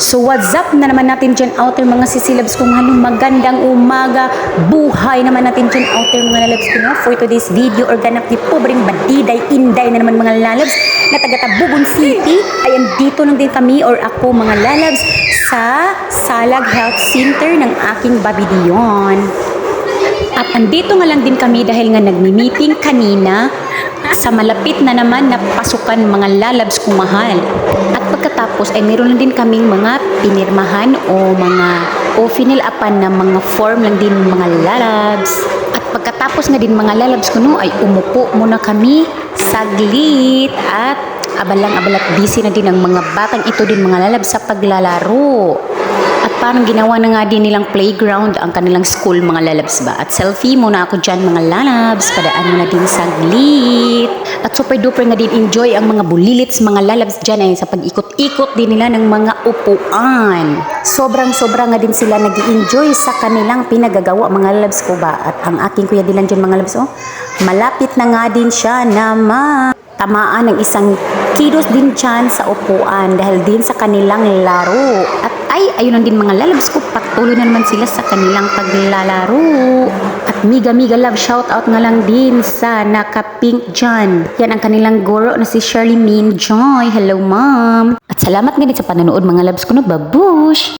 So what's up na naman natin dyan out there mga sisilabs kung halong magandang umaga, buhay naman natin dyan out there mga lalabs ko no? For today's video, organap ni pobreng badiday, inday na naman mga lalabs na taga Tabugon City. Ayan, dito lang din kami or ako mga lalabs sa Salag Health Center ng aking Babidion. At andito nga lang din kami dahil nga nagmi-meeting kanina sa malapit na naman na pasukan mga lalabs kong mahal. At pagkatapos ay meron lang din kaming mga pinirmahan o finilapan na mga form lang din mga lalabs. At pagkatapos nga din mga lalabs ko no ay umupo muna kami saglit at abalang-abalat busy na din ang mga batang ito din mga lalabs sa paglalaro. At parang ginawa na nga din nilang playground ang kanilang school mga lalabs ba. At selfie muna ako dyan mga lalabs, padaan mo na din saglit. At super duper nga din enjoy ang mga bulilits mga lalabs dyan ay sa pag-ikot-ikot din nila ng mga upuan. Sobrang nga din sila nag-i-enjoy sa kanilang pinagagawa mga lalabs ko ba. At ang aking kuya Dilan dyan mga lalabs malapit na nga din siya na tamaan ng isang kilos din dyan sa upuan dahil din sa kanilang laro. At ayun lang din mga lalabs ko, patuloy na naman sila sa kanilang paglalaro. At miga love shoutout nga lang din sa naka-pink dyan. Yan ang kanilang guro na si Shirley Min Joy. Hello ma'am. At salamat nga din sa panonood mga labs ko no, babush!